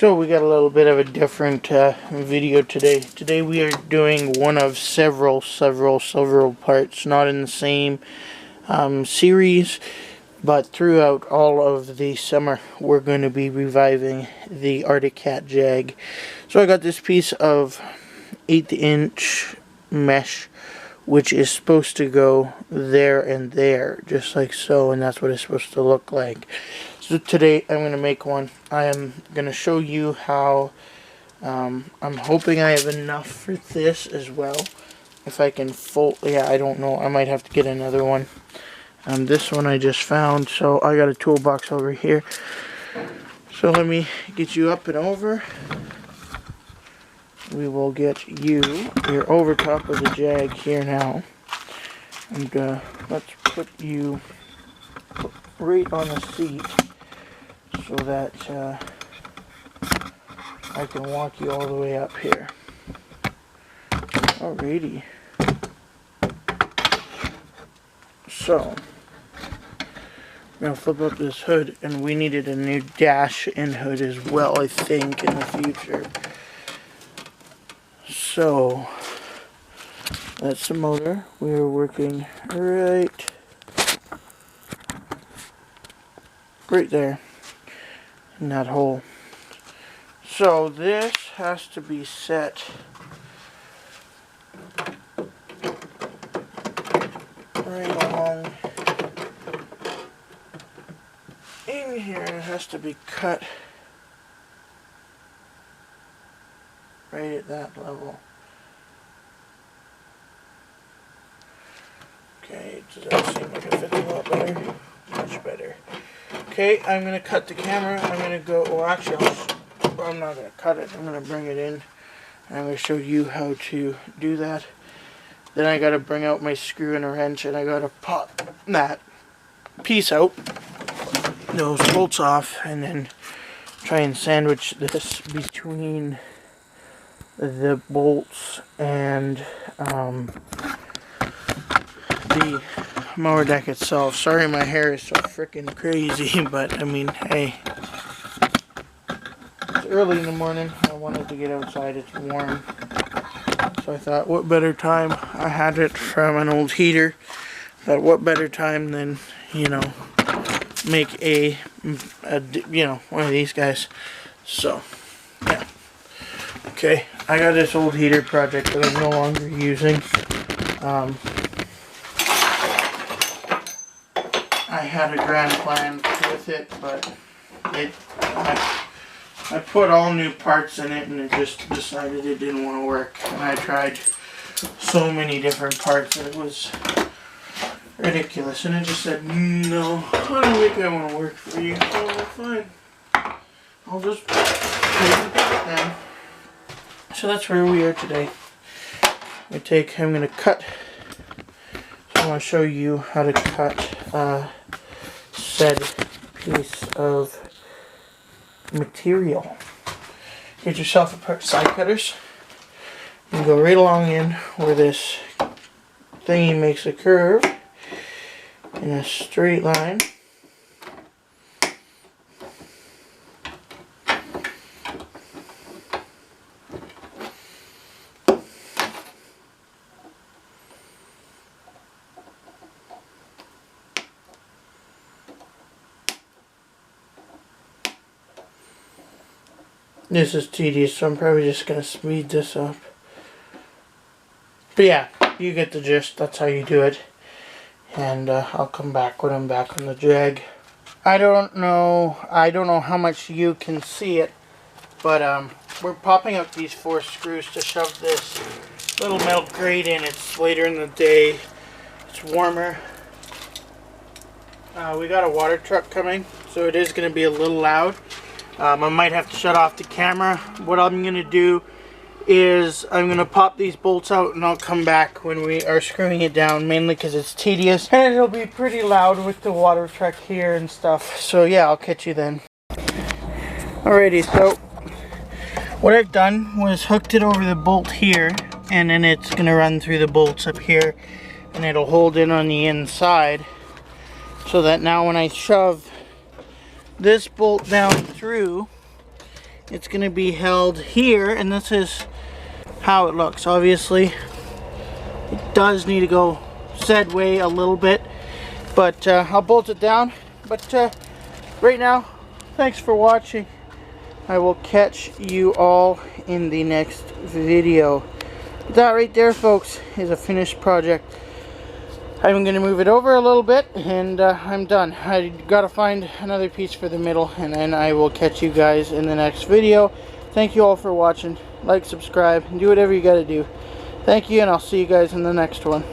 So we got a little bit of a different video today. Today we are doing one of several parts, not in the same series, but throughout all of the summer we're going to be reviving the Arctic Cat Jag. So I got this piece of 1/8" mesh, which is supposed to go there and there, just like so, and that's what it's supposed to look like. So today I'm going to make one. I am going to show you how, I'm hoping I have enough for this as well. If I can fold, yeah, I don't know, I might have to get another one. This one I just found, so I got a toolbox over here. So let me get you up and over. We will get you're over top of the Jag here now. And let's put you right on the seat so that I can walk you all the way up here. Alrighty. So, I'm going to flip up this hood, and we needed a new dash in hood as well, I think, in the future. So, that's the motor. We are working right there in that hole. So this has to be set right along in here. It has to be cut right at that level. Okay, does that seem like it fits a lot better? Much better. Okay, I'm going to cut the camera. I'm going to go, well actually, I'm not going to cut it. I'm going to bring it in. And I'm going to show you how to do that. Then I got to bring out my screw and a wrench, and I got to pop that piece out, those bolts off, and then try and sandwich this between the bolts and the mower deck itself. Sorry my hair is so freaking crazy, but I mean, hey, it's early in the morning. I wanted to get outside. It's warm. So I thought, what better time? I had it from an old heater. Thought, what better time than, you know, make a you know, one of these guys. So, yeah. Okay, I got this old heater project that I'm no longer using. I had a grand plan with it, but I put all new parts in it, and it just decided it didn't want to work. And I tried so many different parts that it was ridiculous. And it just said, no, I don't think I want to work for you. Oh, fine. I'll just take it then. So that's where we are today. I'm going to cut. So I want to show you how to cut said piece of material. Get yourself a pair of side cutters and go right along in where this thingy makes a curve in a straight line. This is tedious, so I'm probably just going to speed this up. But yeah, you get the gist. That's how you do it. And I'll come back when I'm back on the Jag. I don't know how much you can see it, but we're popping up these 4 screws to shove this little metal grate in. It's later in the day. It's warmer. We got a water truck coming, so it is going to be a little loud. I might have to shut off the camera. What I'm going to do is I'm going to pop these bolts out, and I'll come back when we are screwing it down, mainly because it's tedious and it'll be pretty loud with the water truck here and stuff. So yeah, I'll catch you then. Alrighty, so what I've done was hooked it over the bolt here, and then it's going to run through the bolts up here, and it'll hold in on the inside, so that now when I shove this bolt down through, it's going to be held here, and this is how it looks. Obviously it does need to go said way a little bit, but I'll bolt it down. But right now, thanks for watching. I will catch you all in the next video. That right there, folks, is a finished project. I'm going to move it over a little bit, and I'm done. I gotta find another piece for the middle, and then I will catch you guys in the next video. Thank you all for watching. Like, subscribe, and do whatever you gotta do. Thank you, and I'll see you guys in the next one.